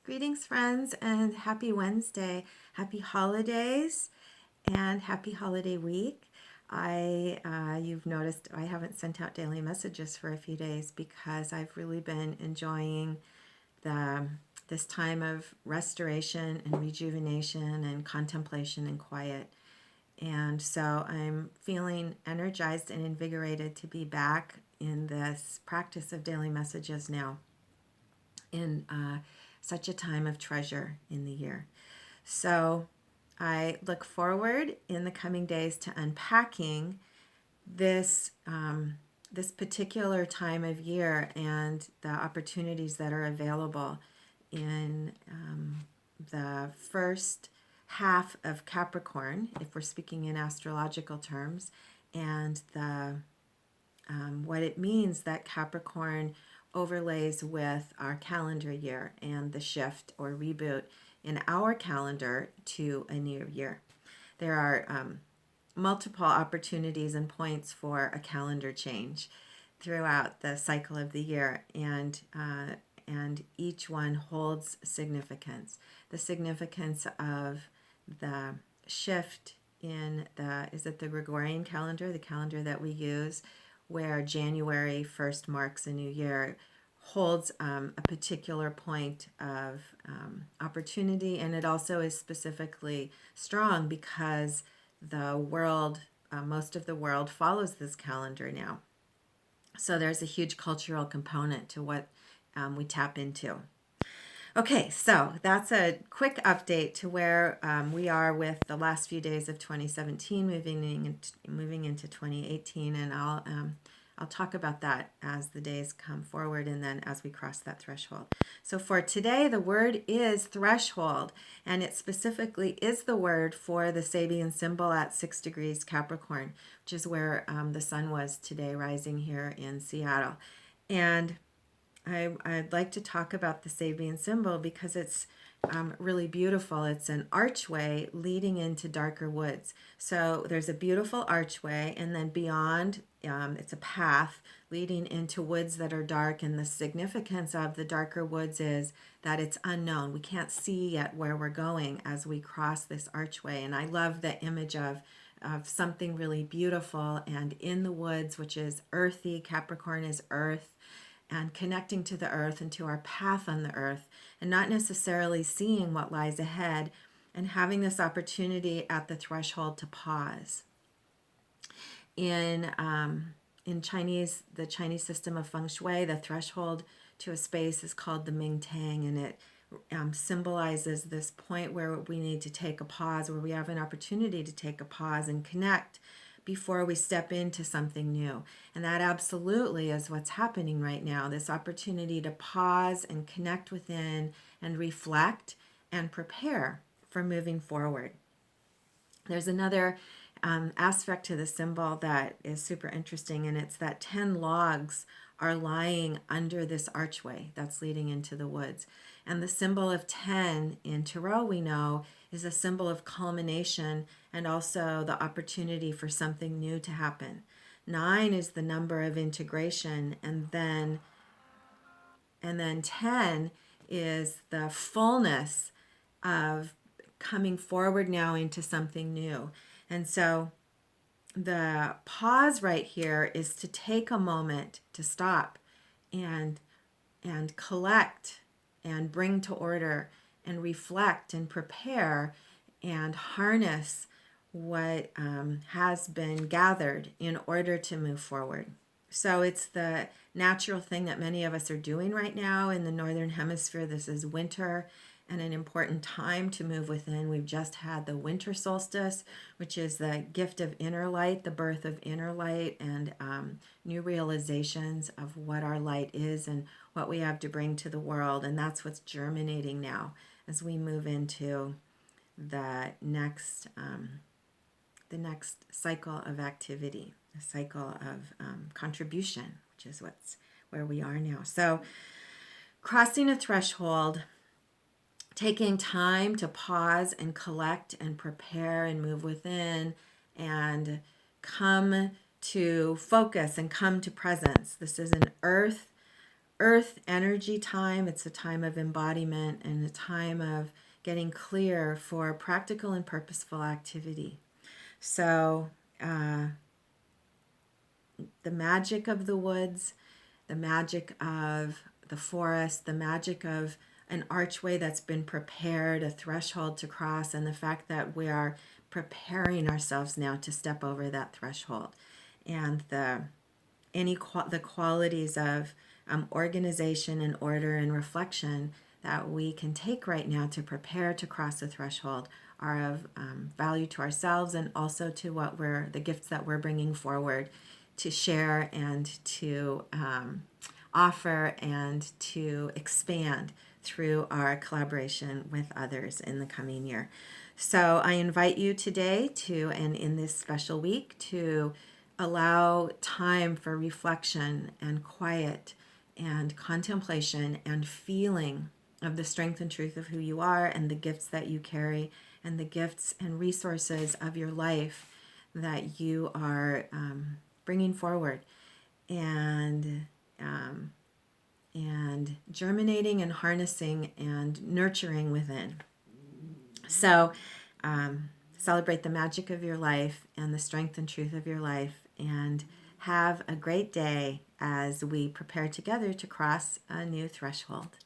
Greetings, friends, and happy Wednesday. Happy holidays and happy holiday week. You've noticed I haven't sent out daily messages for a few days because I've really been enjoying the this time of restoration and rejuvenation and contemplation and quiet. And so I'm feeling energized and invigorated to be back in this practice of daily messages now in such a time of treasure in the year. So I look forward in the coming days to unpacking this particular time of year and the opportunities that are available in the first half of Capricorn, if we're speaking in astrological terms, and the what it means that Capricorn overlays with our calendar year and the shift or reboot in our calendar to a new year. There are multiple opportunities and points for a calendar change throughout the cycle of the year, and each one holds significance. The significance of the shift in the Gregorian calendar, the calendar that we use, where January 1st marks a new year, holds a particular point of opportunity, and it also is specifically strong because the world, most of the world follows this calendar now. So there's a huge cultural component to what we tap into. Okay, so that's a quick update to where we are with the last few days of 2017, moving into 2018, and I'll talk about that as the days come forward and then as we cross that threshold. So for today, the word is threshold, and it specifically is the word for the Sabian symbol at 6 degrees Capricorn, which is where the sun was today, rising here in Seattle. And I'd like to talk about the Sabian symbol because it's really beautiful. It's an archway leading into darker woods. So there's a beautiful archway, and then beyond, it's a path leading into woods that are dark. And the significance of the darker woods is that it's unknown. We can't see yet where we're going as we cross this archway. And I love the image of something really beautiful and in the woods, which is earthy. Capricorn is earth, and connecting to the earth and to our path on the earth, and not necessarily seeing what lies ahead, and having this opportunity at the threshold to pause. In Chinese, the Chinese system of feng shui, the threshold to a space is called the Ming Tang, and it symbolizes this point where we need to take a pause, where we have an opportunity to take a pause and connect before we step into something new. And that absolutely is what's happening right now, this opportunity to pause and connect within and reflect and prepare for moving forward. There's another aspect to the symbol that is super interesting, and it's that 10 logs are lying under this archway that's leading into the woods. And the symbol of 10 in Tarot, we know, is a symbol of culmination and also the opportunity for something new to happen. 9 is the number of integration, and then 10 is the fullness of coming forward now into something new. And so the pause right here is to take a moment to stop and collect and bring to order and reflect and prepare and harness what has been gathered in order to move forward. So it's the natural thing that many of us are doing right now in the Northern Hemisphere. This is winter and an important time to move within. We've just had the winter solstice, which is the gift of inner light, the birth of inner light, and new realizations of what our light is and what we have to bring to the world. And that's what's germinating now as we move into the next cycle of activity, a cycle of contribution, which is where we are now. So crossing a threshold, taking time to pause and collect and prepare and move within and come to focus and come to presence. This is an earth earth energy time. It's a time of embodiment and a time of getting clear for practical and purposeful activity. So, the magic of the woods, the magic of the forest, the magic of an archway that's been prepared, a threshold to cross, and the fact that we are preparing ourselves now to step over that threshold, and the qualities of organization and order and reflection that we can take right now to prepare to cross the threshold are of value to ourselves and also to the gifts that we're bringing forward to share and to offer and to expand through our collaboration with others in the coming year. So I invite you today and in this special week, to allow time for reflection and quiet and contemplation and feeling of the strength and truth of who you are and the gifts that you carry and the gifts and resources of your life that you are bringing forward and germinating and harnessing and nurturing within. So celebrate the magic of your life and the strength and truth of your life, and have a great day as we prepare together to cross a new threshold.